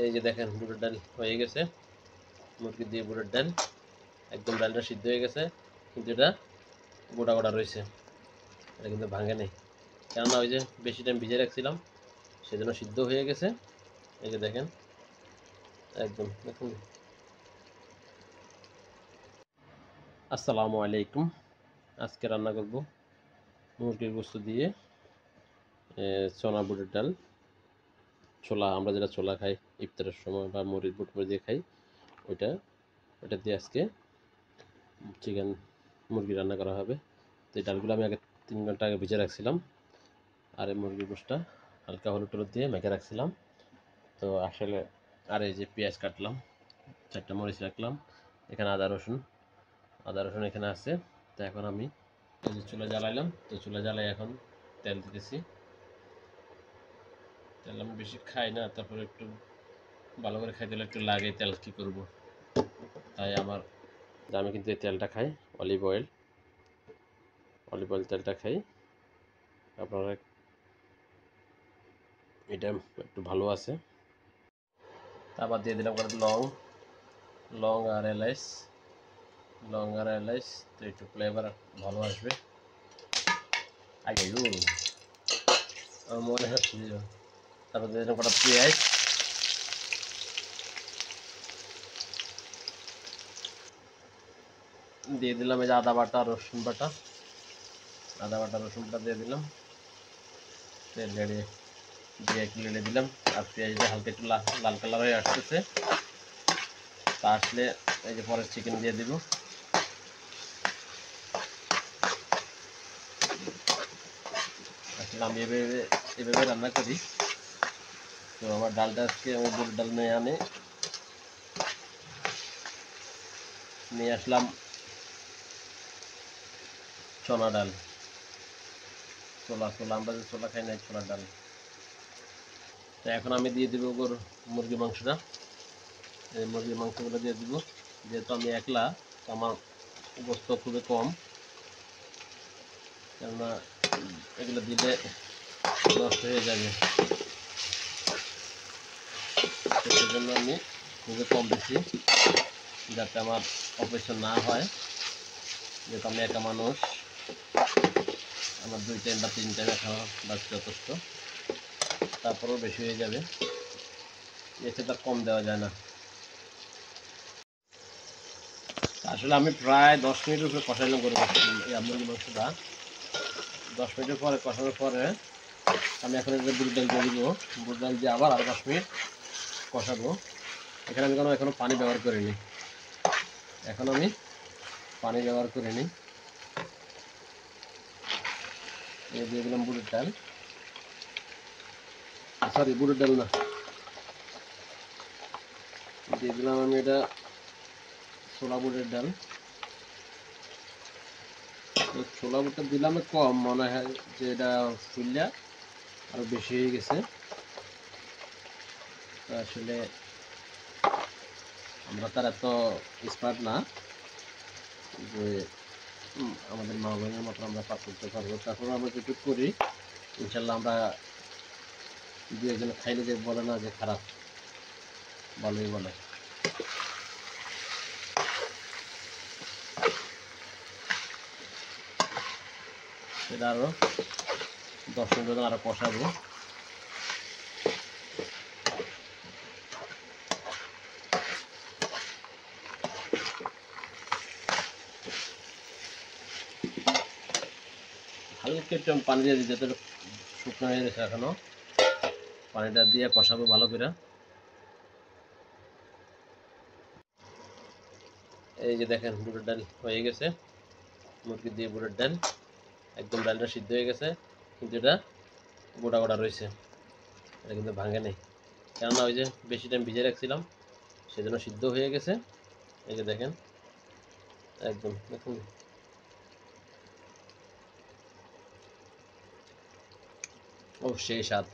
এই যে দেখেন বুটের ডাল হয়ে গেছে, মুরগি দিয়ে বুটের ডাল একদম ডালটা সিদ্ধ হয়ে গেছে, কিন্তু এটা গোটা গোটা রয়েছে, এটা কিন্তু ভাঙে নেই, কেননা ওই যে বেশি টাইম ভিজে রাখছিলাম সেজন্য সিদ্ধ হয়ে গেছে। এই যে দেখেন একদম দেখুন। আসসালামু আলাইকুম, আজকে রান্না করব মুরগির গোশত দিয়ে চনা বুটের ডাল, ছোলা, আমরা যেটা ছোলা খাই ইফতারের সময় বা মুড়ির বুট মুড়ি দিয়ে খাই, ওইটা ওটা দিয়ে আজকে চিকেন মুরগি রান্না করা হবে। তো এই ডালগুলো আমি আগে 3 ঘন্টা আগে ভিজে রাখছিলাম, আর এই মুরগির গোশতটা হালকা হলুদ টলুদ দিয়ে মেখে রাখছিলাম। তো আসলে আর এই যে পেঁয়াজ কাটলাম, 4টা মরিচ রাখলাম, এখানে আদা রসুন এখানে আছে। তো এখন আমি এই যে চুলা জ্বালাইলাম, তো চুলা জ্বালাই এখন তেল দিতেছি। তেল আমি বেশি খাই না, তারপরে একটু ভালো করে খাইতে হলে একটু লাগে তেল, কী করব, তাই আমি কিন্তু এই তেলটা খাই, অলিভ অয়েল তেলটা খাই। আপনারা এটা একটু ভালো আছে। তারপর দিয়ে দিলাম লং আর এলাইচ, তো একটু ফ্লেভার ভালো আসবে। আগে আমার মনে হচ্ছে, তারপর দিয়ে দিলাম কটা পেঁয়াজ, দিয়ে দিলাম এই যে আদা বাটা রসুন বাটা দিয়ে দিলাম, তেল দিয়ে একটু নেড়ে দিলাম। আর পেঁয়াজটা হালকা একটু লাল কালার হয়ে আসতেছে, তা আসলে এই যে পরে চিকেন দিয়ে দিব। আসলে আমি এভাবে রান্না করি। তো আমার ডালটা আজকে আমি বুটের ডাল নিয়ে আসলাম চনা ডাল, ছোলা আমরা যে ছোলা খাই না, ছোলার ডাল। তো এখন আমি দিয়ে দিব মুরগির মাংসটা, এই মুরগির মাংসগুলো দিয়ে দিব। যেহেতু আমি একলা, তো আমার গোস্ত খুবই কম, কেননা এগুলো দিলে নষ্ট হয়ে যাবে, সেই জন্য আমি খুবই কম দিচ্ছি, যাতে আমার অপারেশন না হয়। যেহেতু আমি একা মানুষ, আমার 2 টাইম বা 3 টাইমে খাওয়া বাস যথেষ্ট, তারপরেও বেশি হয়ে যাবে, এতে তার কম দেওয়া যায় না। আসলে আমি প্রায় 10 মিনিটের উপরে কষাইলাম মুরগির মাংসটা। 10 মিনিটের পরে কষানোর পরে আমি এখন বুটের ডাল দিয়ে দিব। বুটের ডাল দিয়ে আবার 10 মিনিট কষাবো। এখানে আমি এখনো পানি ব্যবহার করিনি, দিয়ে দিলাম বুটের ডাল, না, দিয়ে দিলাম আমি এটা ছোলা বুটের ডাল। তো ছোলা বুটটা দিলাম কম, মনে হয় যে এটা ফুললে আরো বেশি হয়ে গেছে। তো আসলে আমরা তার এত স্মার্ট না যে আমাদের মা বোনের মতো আমরা পাস করতে পারবো, তারপরে আমরা যেটুকু করি ইনশাল্লাহ আমরা 2-1 খাইলে যে বলে না যে খারাপ, ভালোই বলে। সেটা আরও 10 মিনিট আরও কষাবো। হালকা একটু আমি পানি দিয়ে দিই, যাতে শুকনো হয়ে গেছে, এখনো পানিটা দিয়ে কষাবো ভালো করে। এই যে দেখেন বুটের ডাল হয়ে গেছে, মুরগি দিয়ে বুটের ডাল একদম ডালটা সিদ্ধ হয়ে গেছে, কিন্তু এটা গোটা গোটা রয়েছে, এটা কিন্তু ভাঙে নেই, কেননা ওই যে বেশি টাইম ভিজে রাখছিলাম সেজন্য সিদ্ধ হয়ে গেছে। এই যে দেখেন একদম দেখুন। ও সেই স্বাদ।